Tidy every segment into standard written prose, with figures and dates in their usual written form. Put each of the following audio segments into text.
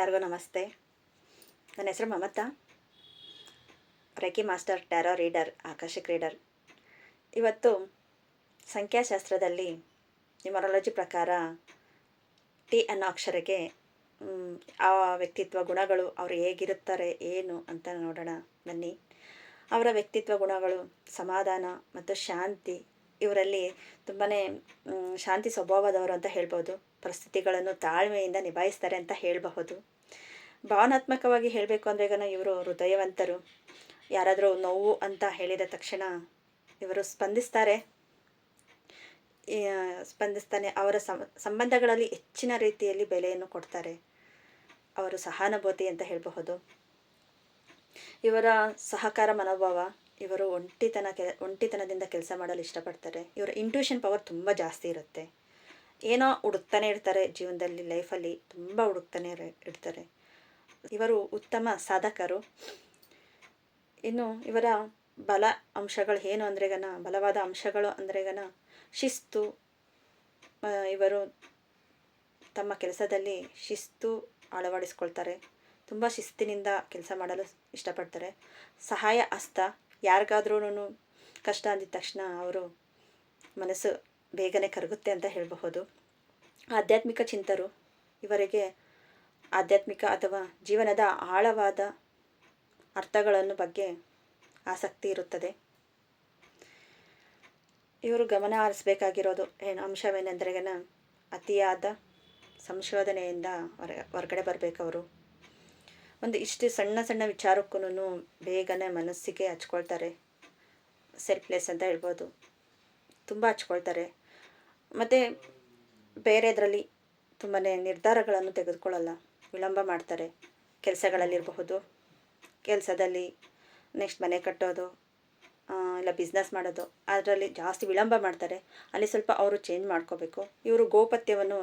ಎಲ್ಲರಿಗೂ ನಮಸ್ತೆ. ನನ್ನ ಹೆಸರು Mamata, reiki master, tarot reader, akashic reader. ಇವತ್ತು ಸಂಖ್ಯಾಶಾಸ್ತ್ರದಲ್ಲಿ ನ್ಯೂಮರಾಲಜಿ ಪ್ರಕಾರ ಟಿ ಅನ್ನೋ ಅಕ್ಷರಕ್ಕೆ ಆ ವ್ಯಕ್ತಿತ್ವ ಗುಣಗಳು ಅವರು ಹೇಗಿರುತ್ತಾರೆ ಏನು ಅಂತ ನೋಡೋಣ ಬನ್ನಿ. ಅವರ ವ್ಯಕ್ತಿತ್ವ ಗುಣಗಳು ಸಮಾಧಾನ ಮತ್ತು ಶಾಂತಿ. ಇವರಲ್ಲಿ ತುಂಬಾ ಶಾಂತಿ ಸ್ವಭಾವದವರು ಅಂತ ಹೇಳ್ಬೋದು. ಪರಿಸ್ಥಿತಿಗಳನ್ನು ತಾಳ್ಮೆಯಿಂದ ನಿಭಾಯಿಸ್ತಾರೆ ಅಂತ ಹೇಳಬಹುದು. ಭಾವನಾತ್ಮಕವಾಗಿ ಹೇಳಬೇಕು ಅಂದರೆ ಇವರು ಹೃದಯವಂತರು. ಯಾರಾದರೂ ನೋವು ಅಂತ ಹೇಳಿದ ತಕ್ಷಣ ಇವರು ಸ್ಪಂದಿಸ್ತಾನೆ. ಅವರ ಸಂಬಂಧಗಳಲ್ಲಿ ಹೆಚ್ಚಿನ ರೀತಿಯಲ್ಲಿ ಬೆಲೆಯನ್ನು ಕೊಡ್ತಾರೆ. ಅವರು ಸಹಾನುಭೂತಿ ಅಂತ ಹೇಳಬಹುದು. ಇವರ ಸಹಕಾರ ಮನೋಭಾವ. ಇವರು ಒಂಟಿತನದಿಂದ ಕೆಲಸ ಮಾಡಲು ಇಷ್ಟಪಡ್ತಾರೆ. ಇವರ ಇಂಟ್ಯೂಷನ್ ಪವರ್ ತುಂಬ ಜಾಸ್ತಿ ಇರುತ್ತೆ. ಏನೋ ಹುಡುಕ್ತಾನೆ ಇರ್ತಾರೆ ಜೀವನದಲ್ಲಿ, ಲೈಫಲ್ಲಿ ತುಂಬ ಹುಡುಕ್ತಾನೆ ಇರ್ತಾರೆ. ಇವರು ಉತ್ತಮ ಸಾಧಕರು. ಇನ್ನು ಇವರ ಬಲ ಅಂಶಗಳು ಏನು ಅಂದರೆ ಬಲವಾದ ಅಂಶಗಳು ಅಂದರೆ ಶಿಸ್ತು. ಇವರು ತಮ್ಮ ಕೆಲಸದಲ್ಲಿ ಶಿಸ್ತು ಅಳವಡಿಸ್ಕೊಳ್ತಾರೆ. ತುಂಬ ಶಿಸ್ತಿನಿಂದ ಕೆಲಸ ಮಾಡಲು ಇಷ್ಟಪಡ್ತಾರೆ. ಸಹಾಯ ಹಸ್ತ. ಯಾರಿಗಾದ್ರೂ ಕಷ್ಟ ಅಂದಿದ ತಕ್ಷಣ ಅವರು ಮನಸ್ಸು ಬೇಗನೆ ಕರಗುತ್ತೆ ಅಂತ ಹೇಳಬಹುದು. ಆಧ್ಯಾತ್ಮಿಕ ಚಿಂತರು. ಇವರಿಗೆ ಆಧ್ಯಾತ್ಮಿಕ ಅಥವಾ ಜೀವನದ ಆಳವಾದ ಅರ್ಥಗಳನ್ನು ಬಗ್ಗೆ ಆಸಕ್ತಿ ಇರುತ್ತದೆ. ಇವರು ಗಮನ ಹರಿಸಬೇಕಾಗಿರೋದು ಅಂಶವೇನೆಂದರೆ ಅತಿಯಾದ ಸಂಶೋಧನೆಯಿಂದ ಹೊರಗಡೆ ಬರಬೇಕು. ಅವರು ಇಷ್ಟು ಸಣ್ಣ ಸಣ್ಣ ವಿಚಾರಕ್ಕೂ ಬೇಗನೆ ಮನಸ್ಸಿಗೆ ಹಚ್ಕೊಳ್ತಾರೆ. ಸೆಲ್ಫ್ಲೆಸ್ ಅಂತ ಹೇಳ್ಬೋದು. ತುಂಬ ಹಚ್ಕೊಳ್ತಾರೆ. ಮತ್ತು ಬೇರೆದರಲ್ಲಿ ತುಂಬಾ ನಿರ್ಧಾರಗಳನ್ನು ತೆಗೆದುಕೊಳ್ಳಲ್ಲ, ವಿಳಂಬ ಮಾಡ್ತಾರೆ. ಕೆಲಸಗಳಲ್ಲಿರಬಹುದು, ಕೆಲಸದಲ್ಲಿ ನೆಕ್ಸ್ಟ್ ಮನೆ ಕಟ್ಟೋದು ಇಲ್ಲ ಬಿಸ್ನೆಸ್ ಮಾಡೋದು, ಅದರಲ್ಲಿ ಜಾಸ್ತಿ ವಿಳಂಬ ಮಾಡ್ತಾರೆ. ಅಲ್ಲಿ ಸ್ವಲ್ಪ ಅವರು ಚೇಂಜ್ ಮಾಡ್ಕೋಬೇಕು. ಇವರು ಗೋಪಥ್ಯವನ್ನು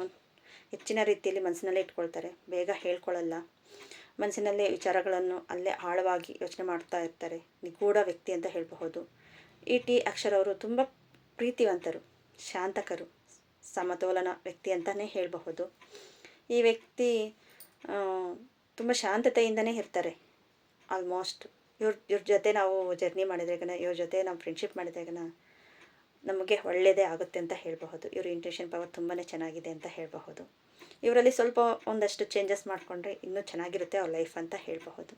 ಹೆಚ್ಚಿನ ರೀತಿಯಲ್ಲಿ ಮನಸ್ಸಿನಲ್ಲೇ ಇಟ್ಕೊಳ್ತಾರೆ. ಬೇಗ ಹೇಳ್ಕೊಳ್ಳಲ್ಲ. ಮನಸ್ಸಿನಲ್ಲೇ ವಿಚಾರಗಳನ್ನು ಅಲ್ಲೇ ಆಳವಾಗಿ ಯೋಚನೆ ಮಾಡ್ತಾ ಇರ್ತಾರೆ. ನಿಗೂಢ ವ್ಯಕ್ತಿ ಅಂತ ಹೇಳಬಹುದು. ಈ ಟಿ ಅಕ್ಷರವರು ತುಂಬ ಪ್ರೀತಿವಂತರು, ಶಾಂತಕರು, ಸಮತೋಲನ ವ್ಯಕ್ತಿ ಅಂತಲೇ ಹೇಳಬಹುದು. ಈ ವ್ಯಕ್ತಿ ತುಂಬ ಶಾಂತತೆಯಿಂದನೇ ಇರ್ತಾರೆ. ಆಲ್ಮೋಸ್ಟ್ ಇವ್ರ ಜೊತೆ ನಾವು ಜರ್ನಿ ಮಾಡಿದಾಗ, ಇವ್ರ ಜೊತೆ ನಾವು ಫ್ರೆಂಡ್ಶಿಪ್ ಮಾಡಿದಾಗ ನಮಗೆ ಒಳ್ಳೆಯದೇ ಆಗುತ್ತೆ ಅಂತ ಹೇಳಬಹುದು. ಇವ್ರ ಇಂಟ್ಯೂಷನ್ ಪವರ್ ತುಂಬಾ ಚೆನ್ನಾಗಿದೆ ಅಂತ ಹೇಳಬಹುದು. ಇವರಲ್ಲಿ ಸ್ವಲ್ಪ ಒಂದಷ್ಟು ಚೇಂಜಸ್ ಮಾಡಿಕೊಂಡ್ರೆ ಇನ್ನೂ ಚೆನ್ನಾಗಿರುತ್ತೆ ಅವ್ರ ಲೈಫ್ ಅಂತ ಹೇಳಬಹುದು.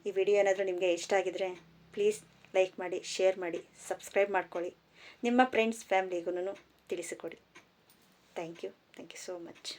ಈ ವಿಡಿಯೋ ಏನಾದರೂ ನಿಮಗೆ ಇಷ್ಟ ಆಗಿದರೆ ಪ್ಲೀಸ್ ಲೈಕ್ ಮಾಡಿ, ಶೇರ್ ಮಾಡಿ, ಸಬ್ಸ್ಕ್ರೈಬ್ ಮಾಡ್ಕೊಳ್ಳಿ. ನಿಮ್ಮ ಫ್ರೆಂಡ್ಸ್ ಫ್ಯಾಮ್ಲಿಗೂ ತಿಳಿಸಿಕೊಡಿ. Thank you so much.